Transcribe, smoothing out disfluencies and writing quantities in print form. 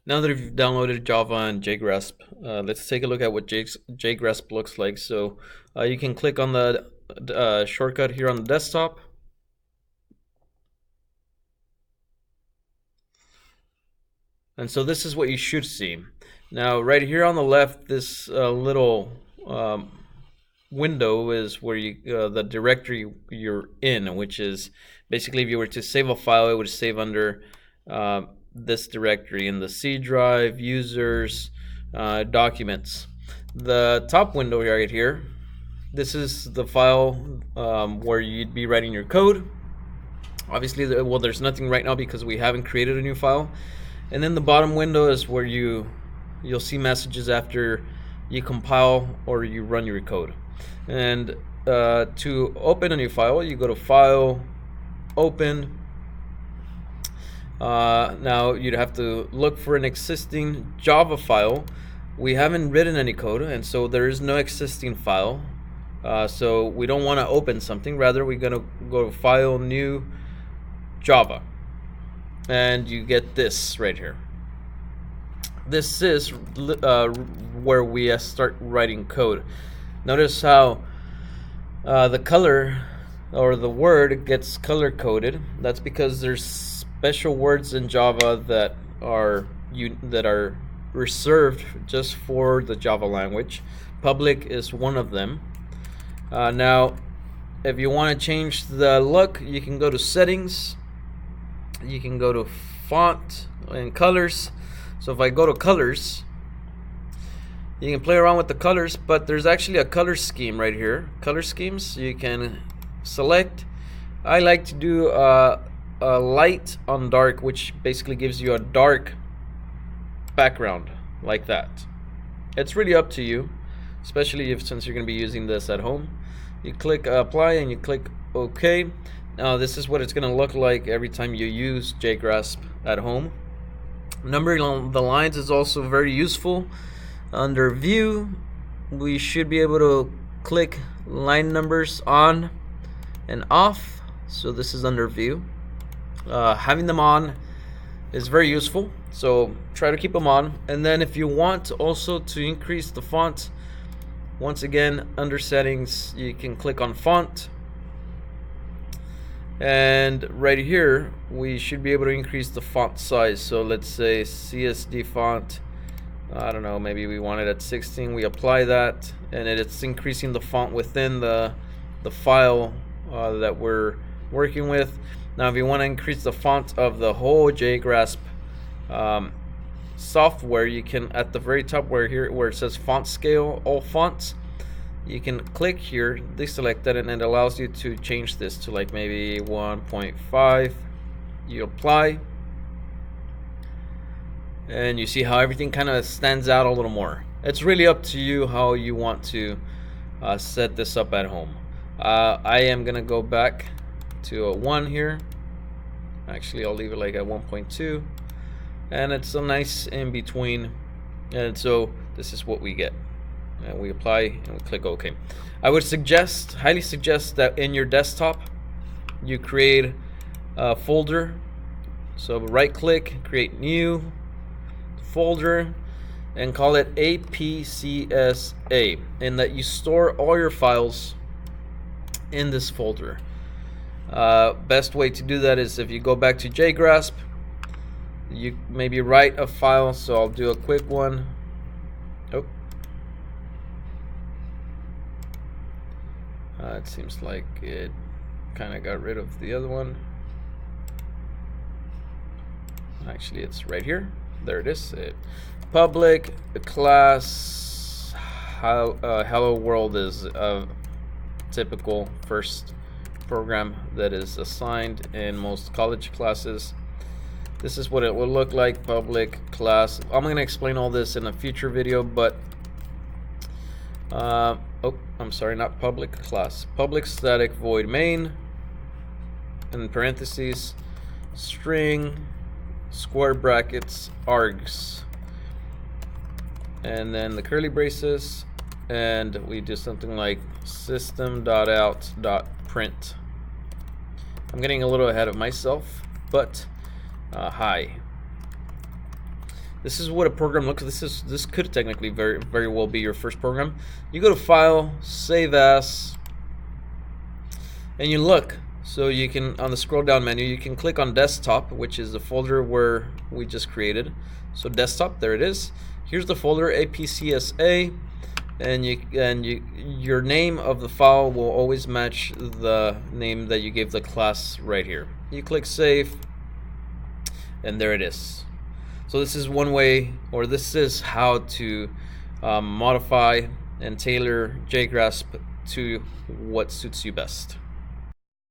Now that you've downloaded Java and jGrasp, let's take a look at what jGrasp looks like. So you can click on the shortcut here on the desktop. And so this is what you should see. Now right here on the left, this little window is where you the directory you're in, which is basically if you were to save a file, it would save under this directory in the C drive, users, documents. The top window right here, this is the file where you'd be writing your code. Obviously, well, there's nothing right now because we haven't created a new file. And then the bottom window is where you'll see messages after you compile or you run your code. And to open a new file, you go to File, Open. Now you'd have to look for an existing Java file. We haven't written any code, and so there is no existing file. So we don't want to open something. Rather, we're going to go to File, New, Java. And you get this right here. This is where we start writing code. Notice how the color or the word gets color coded. That's because there's special words in Java that are reserved just for the Java language. Public is one of them. Now, if you want to change the look, you can go to Settings. You can go to Font and Colors. So if I go to Colors, you can play around with the colors, but there's actually a color scheme right here. Color schemes, you can select. I like to do a light on dark, which basically gives you a dark background like that. It's really up to you, especially since you're going to be using this at home. You click Apply and you click OK. Now this is what it's going to look like every time you use jGrasp at home. Numbering the lines is also very useful. Under View, we should be able to click line numbers on and off. So this is under View. Having them on is very useful, so try to keep them on. And then if you want also to increase the font, once again under Settings, you can click on Font. And right here we should be able to increase the font size. So let's say CSD font, I don't know, maybe we want it at 16. We apply that, and it's increasing the font within the file that we're working with. Now if you want to increase the font of the whole jGrasp software, you can, at the very top where it says font scale, all fonts, you can click here, deselect that, and it allows you to change this to like maybe 1.5. You apply, and you see how everything kind of stands out a little more. It's really up to you how you want to set this up at home. I am gonna go back to a 1 here. Actually, I'll leave it like at 1.2, and it's a nice in between. And so this is what we get. And we apply and we click OK. I would highly suggest that in your desktop you create a folder. So right click, create new folder, and call it APCSA, and that you store all your files in this folder. Best way to do that is if you go back to jGrasp, you maybe write a file. So I'll do a quick one. It seems like it kind of got rid of the other one. Actually, it's right here. There it is. Public class hello world is a typical first program that is assigned in most college classes. This is what it will look like. Public class. I'm going to explain all this in a future video, but oh, I'm sorry, not public class. Public static void main, in parentheses, string, square brackets, args, and then the curly braces, and we do something like system.out.print. I'm getting a little ahead of myself, but hi. This is what a program looks. This could technically very well be your first program. You go to File, Save As, and you look. So you can, on the scroll down menu, you can click on Desktop, which is the folder where we just created. So Desktop, there it is. Here's the folder APCSA, and your name of the file will always match the name that you gave the class right here. You click Save, and there it is. So this is one way, or this is how to modify and tailor jGrasp to what suits you best.